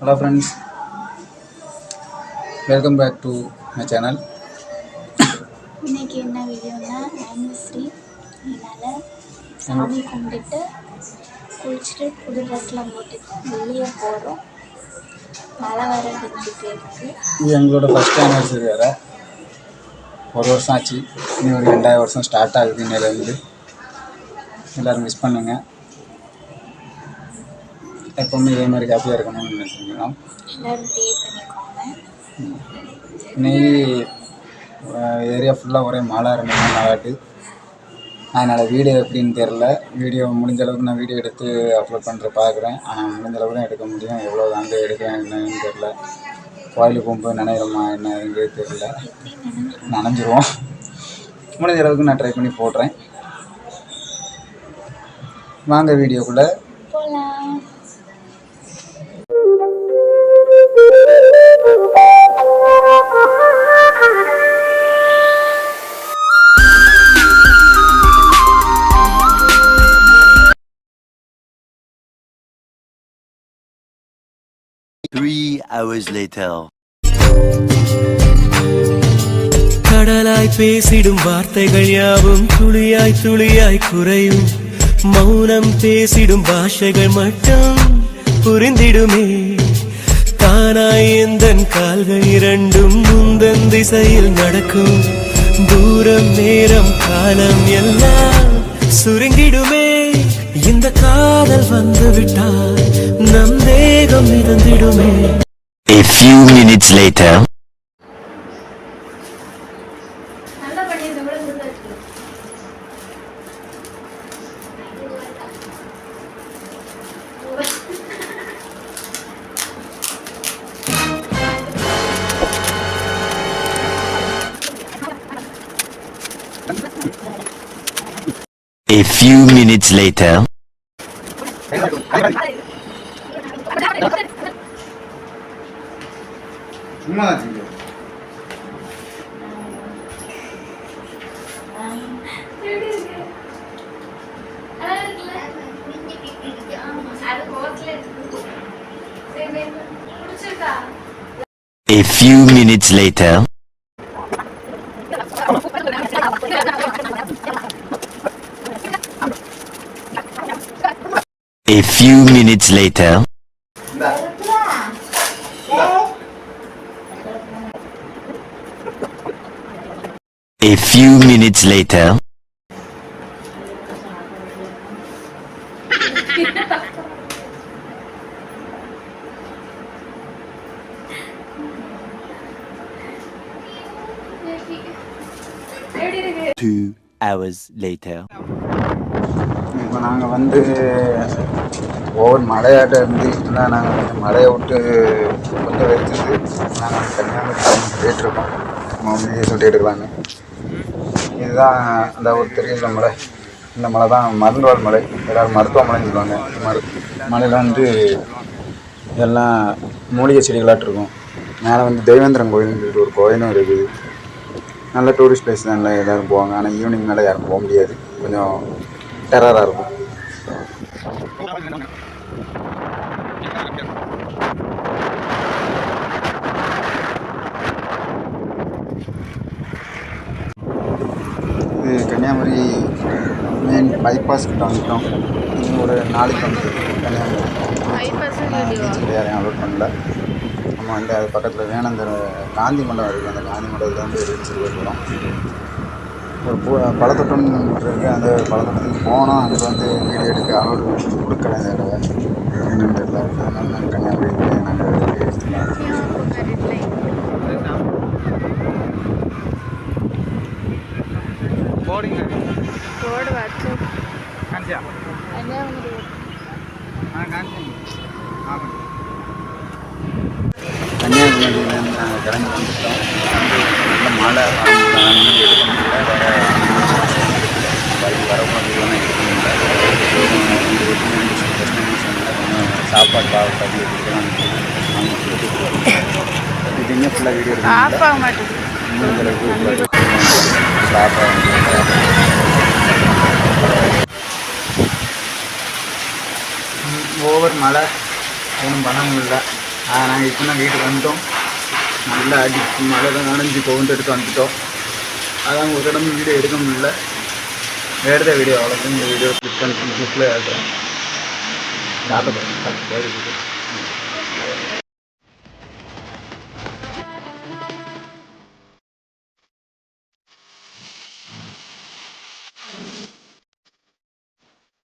Hello friends, welcome back to my channel. இன்னைக்கு என்ன வீடியோனா anniversary. அதனால் சாமி கும்பிட்டுட்டு குளிச்சுட்டு புது ட்ரெஸ்லாம் போட்டு வெளியே போகிறோம். மழை வர பெஞ்சிட்டு இருக்குது. இது எங்களோட ஃபஸ்ட் ஆனிவர்சரி வேறு. ஒரு வருஷம் ஆச்சு. இனி ஒரு 2வது வருஷம் ஸ்டார்ட் ஆகுது. இன்னையிலேருந்து எல்லோரும் மிஸ் பண்ணுங்க. எப்போவுமே இதே மாதிரி ஹாப்பியாக இருக்கணும்னு நினைச்சிருக்கோம். எல்லோரும் ப்ரே பண்ணிக்கோங்க. இன்னைக்கு ஏரியா ஃபுல்லாக ஒரே மழை 2 நாள் நாளாட்டு. அதனால் வீடியோ எப்படின்னு தெரில. வீடியோ முடிஞ்ச அளவுக்கு நான் வீடியோ எடுத்து அப்லோட் பண்ணுற பார்க்குறேன். ஆனால் முடிஞ்ச அளவுக்கு தான் எடுக்க முடியும். எவ்வளோ தாங்க எடுக்கிறேன் என்னன்னு தெரில. கோயிலுக்கு போகும்போது நினைக்கிறோமா என்னங்கிறது தெரில. நனைஞ்சிருவோம். முடிஞ்ச அளவுக்கு நான் ட்ரை பண்ணி போடுறேன். வாங்க வீடியோக்குள்ளே போகலாம். Three hours later. கடலாய் பேசிடும் வார்த்தைகள் யாவும் துளியாய் துளியாய் குறையும். மௌனம் பேசிடும் பாஷைகள் மட்டும் புரிந்திடுமே. தானாய் எந்தன் கால்கள் இரண்டும் முந்தன் திசையில் நடக்கும். தூரம் நேரம் காலம் எல்லாம் சுருங்கிடுமே. இந்த காதல் வந்து விட்டால் நம் தேகம் மிதந்திடுமே. A few minutes later. A few minutes later. சும்மா A few minutes later. A few minutes later. A few minutes later. Two hours later. இப்போ நாங்கள் வந்து ஒவ்வொரு மழையாட்டம் இருந்துச்சுன்னா நாங்கள் கொஞ்சம் மழையை விட்டு கொஞ்சம் வெறுத்துது. நாங்கள் கன்னியாகுமரி போயிட்டுருக்கோம். வீடியோ சொல்லிட்டு எடுக்கலாங்க. இதுதான் அந்த ஒரு தெரியுற மலை. இந்த மலை தான் மருந்துவாழ் மலை. எல்லோரும் மருத்துவமனைன்னு சொல்லுவாங்க. மலையில் வந்து எல்லாம் மூலிகை செடிகளாட்டிருக்கும். மேலே வந்து தெய்வேந்திரன் கோயில்னு சொல்லிட்டு ஒரு கோயிலும் இருக்குது. நல்ல டூரிஸ்ட் பிளேஸ் தான். இல்லை எல்லோரும் போவாங்க. ஆனால் ஈவினிங் மேலே யாரும் போக முடியாது. கொஞ்சம் டெரராக இருக்கும். இது கன்னியாகுமரி மெயின் பைபாஸ் கிட்ட வந்துட்டோம். இன்னும் ஒரு 4 கிலோமீட்டர் கன்னியாகுமரி. பீச்சுக்கிட்ட யாரையும் அலோட் பண்ணல. நம்ம வந்து அது பக்கத்தில் வேணந்தர் காந்தி மண்டபம் இருக்குது. அந்த காந்தி மண்டபத்தில் வந்து ரீல்ஸ் போயிட்டுருக்கோம். ஒரு பழத்தோட்டம்னு இருக்குது. அந்த பழத்தோட்டத்துக்கு போனோம். அங்கே வந்து வீடியோ எடுக்க அலோட் கொடுக்கல. இந்த தடவை என்னென்னு தெரியல. அதனால நாங்கள் கன்னியாகுமரி நாங்கள் வீடியோ எடுத்துக்கலாம். கன்னியாகுமரியிலேருந்து நாங்கள் கிளம்பி வந்துட்டோம். நல்ல மழை எடுக்க முடியல. வரவங்களுக்குலாம் எடுக்க முடியல. சாப்பாடு பாவக்காய் எடுக்கலாம். இது இன்னும் ஃபுல்லாக வீடியோ எடுக்க மாட்டேங்குது. ஸ்டாப் ஆக ஓவர் மழை ஒன்றும் பண்ண முடியல. நாங்கள் இப்போ தான் வீட்டுக்கு வந்துட்டோம். நல்லா அடிச்சு மழை தான் நனைஞ்சு கவுண்ட் எடுத்து வந்துட்டோம். அதான் ஒரு இடம் வீடியோ எடுக்க முடியல. எடுத்த வீடியோ அவ்வளோதான். இந்த வீடியோ கிளிக் பண்ணி கிளிப்பில் ஏற்றுறேன்.